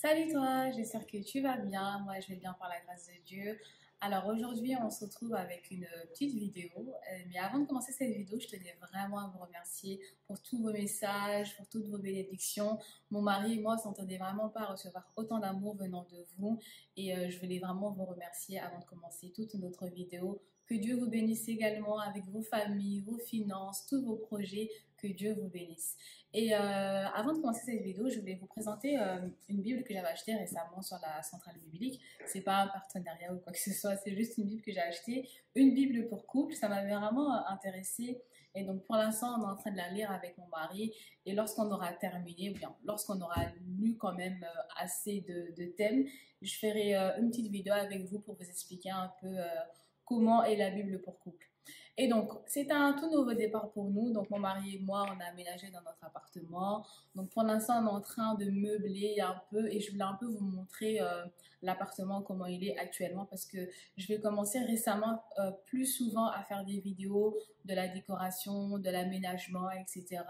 Salut toi, j'espère que tu vas bien. Moi, je vais bien par la grâce de Dieu. Alors aujourd'hui, on se retrouve avec une petite vidéo. Mais avant de commencer cette vidéo, je tenais vraiment à vous remercier pour tous vos messages, pour toutes vos bénédictions. Mon mari et moi, on s'entendait vraiment pas à recevoir autant d'amour venant de vous. Et je voulais vraiment vous remercier avant de commencer toute notre vidéo. Que Dieu vous bénisse également avec vos familles, vos finances, tous vos projets. Que Dieu vous bénisse. Et avant de commencer cette vidéo, je voulais vous présenter une Bible que j'avais achetée récemment sur la centrale biblique. C'est pas un partenariat ou quoi que ce soit, c'est juste une Bible que j'ai achetée. Une Bible pour couple, ça m'avait vraiment intéressée. Et donc pour l'instant, on est en train de la lire avec mon mari. Et lorsqu'on aura terminé, ou bien lorsqu'on aura lu quand même assez de thèmes, je ferai une petite vidéo avec vous pour vous expliquer un peu comment est la Bible pour couple. Et donc, c'est un tout nouveau départ pour nous. Donc, mon mari et moi, on a aménagé dans notre appartement. Donc, pour l'instant, on est en train de meubler un peu et je voulais un peu vous montrer l'appartement, comment il est actuellement parce que je vais commencer récemment plus souvent à faire des vidéos de la décoration, de l'aménagement, etc.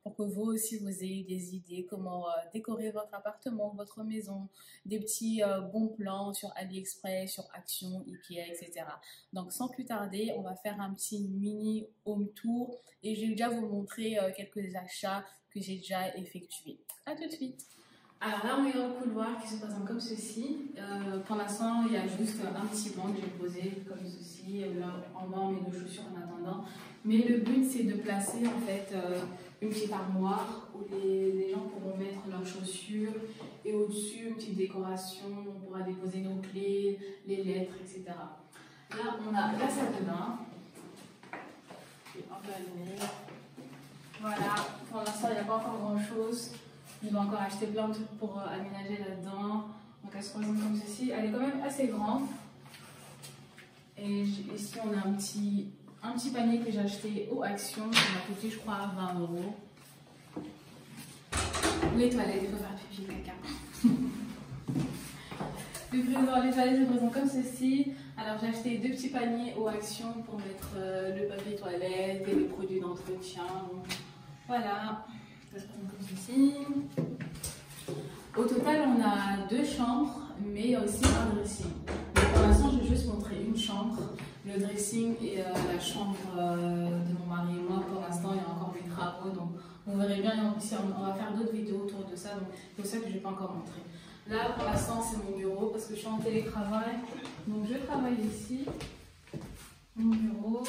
pour que vous aussi, vous ayez des idées comment décorer votre appartement, votre maison, des petits bons plans sur AliExpress, sur Action, Ikea, etc. Donc, sans plus tarder, on va faire un petit mini home tour et je vais déjà vous montrer quelques achats que j'ai déjà effectués. À tout de suite. Alors là, on est dans le couloir qui se présente comme ceci. Pour l'instant, il y a juste un petit banc que j'ai posé comme ceci. Là, en bas, on met nos chaussures en attendant. Mais le but, c'est de placer en fait une petite armoire où les gens pourront mettre leurs chaussures et au-dessus, une petite décoration. On pourra déposer nos clés, les lettres, etc. Là, on a la salle de bain. Voilà, pour l'instant, il n'y a pas encore grand-chose. Je dois encore acheter plein de trucs pour aménager là-dedans. Donc, elle se présente comme ceci. Elle est quand même assez grande. Et ici, on a un petit panier que j'ai acheté au Action. Ça m'a coûté, je crois, 20 €. Les toilettes, il faut faire pipi, caca. Les toilettes se présentent comme ceci. Alors j'ai acheté 2 petits paniers au Action pour mettre le papier toilette et les produits d'entretien. Voilà, ça se présente comme ceci. Au total, on a 2 chambres, mais il y a aussi un dressing. Pour l'instant, je vais juste montrer une chambre, le dressing et la chambre de mon mari et moi. Pour l'instant, il y a encore des travaux, donc on verrait bien. On va faire d'autres vidéos autour de ça, donc c'est pour ça que je ne vais pas encore montrer. Là, pour l'instant, c'est mon bureau parce que je suis en télétravail. Donc, je travaille ici. Mon bureau.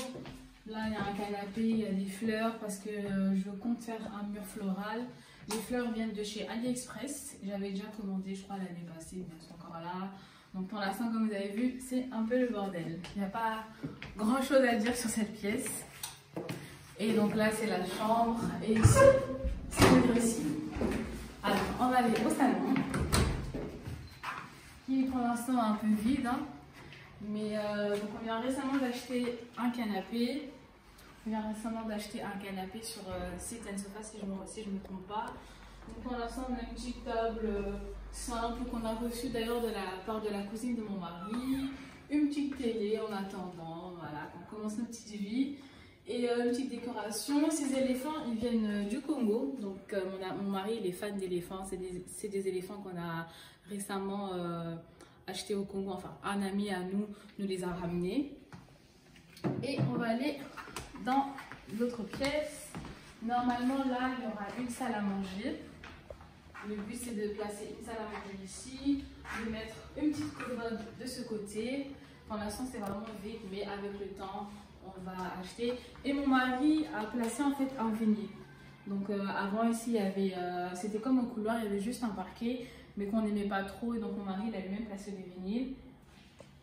Là, il y a un canapé, il y a des fleurs parce que je compte faire un mur floral. Les fleurs viennent de chez AliExpress. J'avais déjà commandé, je crois, l'année passée, mais elles sont encore là. Donc, pour l'instant, comme vous avez vu, c'est un peu le bordel. Il n'y a pas grand-chose à dire sur cette pièce. Et donc là, c'est la chambre. Et ici, c'est le dressing. Alors, on va aller au salon. Qui est pour l'instant un peu vide, hein. Mais donc on vient récemment d'acheter un canapé. On vient récemment d'acheter un canapé sur Sit and Sofa si je ne me trompe pas. Donc pour l'instant on a une petite table simple qu'on a reçue d'ailleurs de la part de la cousine de mon mari. Une petite télé en attendant, voilà, on commence notre petite vie. Et une petite décoration. Ces éléphants, ils viennent du Congo. Donc mon mari, il est fan d'éléphants. C'est des éléphants qu'on a récemment achetés au Congo. Enfin, un ami à nous nous les a ramenés. Et on va aller dans l'autre pièce. Normalement, là, il y aura une salle à manger. Le but, c'est de placer une salle à manger ici. De mettre une petite commode de ce côté. Pour l'instant, c'est vraiment vide, mais avec le temps, on va acheter. Et mon mari a placé en fait un vinyle. Donc avant ici il y avait c'était comme un couloir, il y avait juste un parquet mais qu'on n'aimait pas trop et donc mon mari il a lui-même placé des vinyles.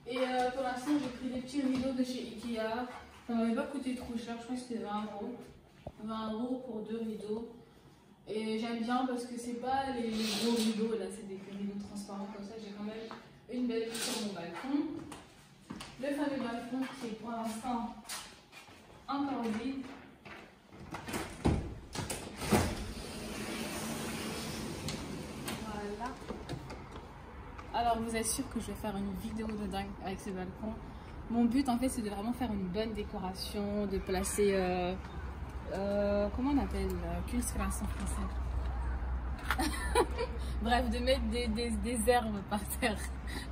Et pour l'instant j'ai pris des petits rideaux de chez Ikea. Ça m'avait pas coûté trop cher, je crois que c'était 20 €. 20 € pour 2 rideaux. Et j'aime bien parce que c'est pas les gros rideaux là, c'est des rideaux transparents comme ça. J'ai quand même une belle vue sur mon balcon. Le fameux balcon qui est pour l'instant encore vide. Voilà. Alors vous êtes sûr que je vais faire une vidéo de dingue avec ce balcon. Mon but en fait c'est de vraiment faire une bonne décoration, de placer comment on appelle Kunstgras en français. Bref, de mettre des herbes par terre.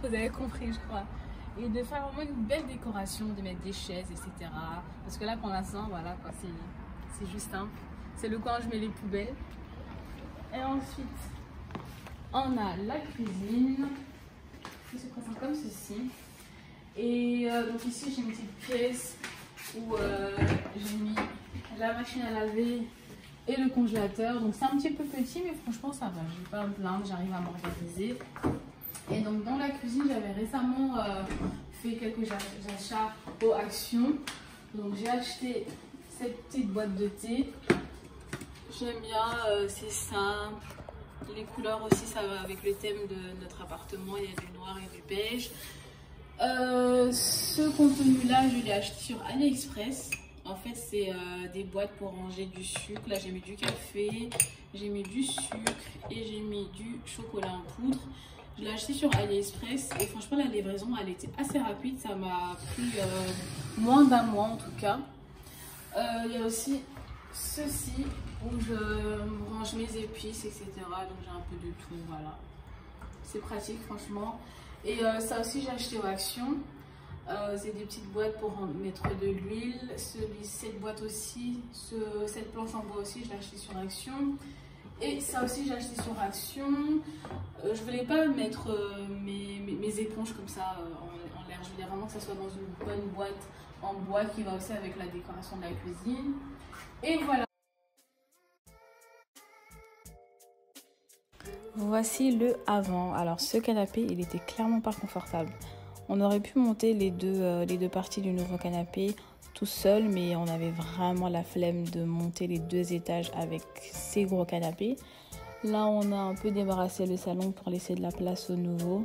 Vous avez compris, je crois. Et de faire vraiment une belle décoration, de mettre des chaises, etc. Parce que là, pour l'instant, voilà, quoi, c'est juste simple. C'est le coin où je mets les poubelles. Et ensuite, on a la cuisine qui se présente comme ceci. Et donc ici, j'ai une petite pièce où j'ai mis la machine à laver et le congélateur. Donc c'est un petit peu petit, mais franchement ça va, je vais pas me plaindre, j'arrive à m'organiser. Et donc dans la cuisine, j'avais récemment fait quelques achats au Action. Donc j'ai acheté cette petite boîte de thé. J'aime bien, c'est simple. Les couleurs aussi, ça va avec le thème de notre appartement. Il y a du noir et du beige. Ce contenu-là, je l'ai acheté sur AliExpress. En fait, c'est des boîtes pour ranger du sucre. Là, j'ai mis du café, j'ai mis du sucre et j'ai mis du chocolat en poudre. Je l'ai acheté sur AliExpress et franchement, la livraison, elle était assez rapide. Ça m'a pris moins d'un mois en tout cas. Il y a aussi ceci où je range mes épices, etc. Donc, j'ai un peu de tout, voilà. C'est pratique, franchement. Et ça aussi, j'ai acheté au Action. C'est des petites boîtes pour mettre de l'huile. Cette boîte aussi, cette planche en bois aussi, je l'ai acheté sur Action. Et ça aussi, j'ai acheté sur Action. Je voulais pas mettre mes éponges comme ça en l'air. Je voulais vraiment que ça soit dans une bonne boîte en bois qui va aussi avec la décoration de la cuisine. Et voilà. Voici le avant. Alors ce canapé, il était clairement pas confortable. On aurait pu monter les deux parties du nouveau canapé tout seul, mais on avait vraiment la flemme de monter les 2 étages avec ces gros canapés. Là, on a un peu débarrassé le salon pour laisser de la place au nouveau.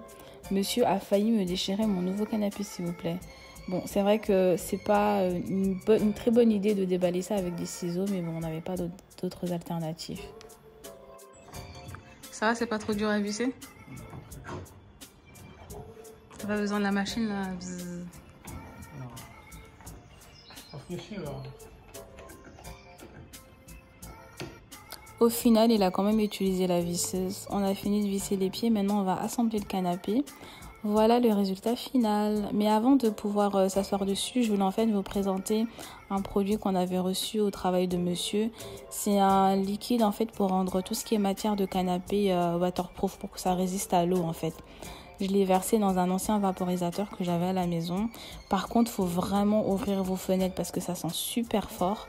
Monsieur a failli me déchirer mon nouveau canapé, s'il vous plaît. Bon, c'est vrai que c'est pas une très bonne idée de déballer ça avec des ciseaux, mais bon, on n'avait pas d'autres alternatives. Ça va, c'est pas trop dur à visser? T'as pas besoin de la machine là? Bzz. Au final, il a quand même utilisé la visseuse. On a fini de visser les pieds, maintenant on va assembler le canapé. Voilà le résultat final. Mais avant de pouvoir s'asseoir dessus, je voulais en fait vous présenter un produit qu'on avait reçu au travail de monsieur. C'est un liquide en fait pour rendre tout ce qui est matière de canapé waterproof, pour que ça résiste à l'eau en fait. Je l'ai versé dans un ancien vaporisateur que j'avais à la maison. Par contre, il faut vraiment ouvrir vos fenêtres parce que ça sent super fort.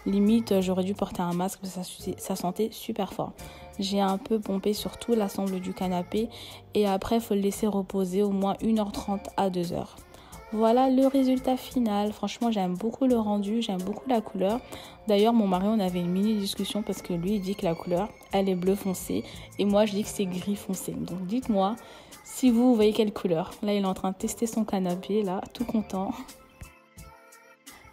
Limite, j'aurais dû porter un masque parce que ça sentait super fort. J'ai un peu pompé sur tout l'ensemble du canapé et après, il faut le laisser reposer au moins 1h30 à 2h. Voilà le résultat final. Franchement, j'aime beaucoup le rendu, j'aime beaucoup la couleur. D'ailleurs, mon mari, on avait une mini discussion parce que lui, il dit que la couleur, elle est bleu foncé et moi, je dis que c'est gris foncé. Donc, dites-moi si vous voyez quelle couleur. Là, il est en train de tester son canapé, là, tout content.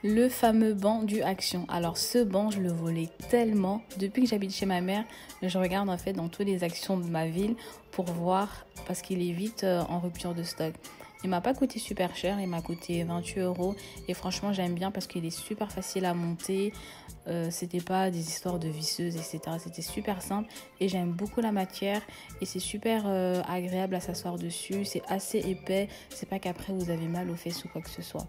Le fameux banc du Action. Alors ce banc, je le voulais tellement. Depuis que j'habite chez ma mère, je regarde en fait dans toutes les actions de ma ville pour voir, parce qu'il est vite en rupture de stock. Il m'a pas coûté super cher, il m'a coûté 28 € et franchement j'aime bien parce qu'il est super facile à monter. C'était pas des histoires de visseuses, etc. C'était super simple et j'aime beaucoup la matière et c'est super agréable à s'asseoir dessus. C'est assez épais, c'est pas qu'après vous avez mal aux fesses ou quoi que ce soit.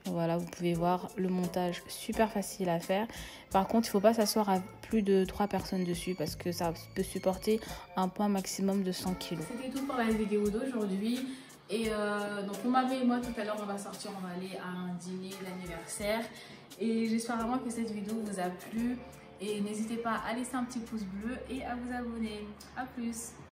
Voilà, vous pouvez voir le montage super facile à faire. Par contre, il ne faut pas s'asseoir à plus de 3 personnes dessus parce que ça peut supporter un poids maximum de 100 kg. C'était tout pour la vidéo d'aujourd'hui. Et donc mon mari et moi tout à l'heure on va sortir, on va aller à un dîner d'anniversaire. Et j'espère vraiment que cette vidéo vous a plu. Et n'hésitez pas à laisser un petit pouce bleu et à vous abonner. A plus!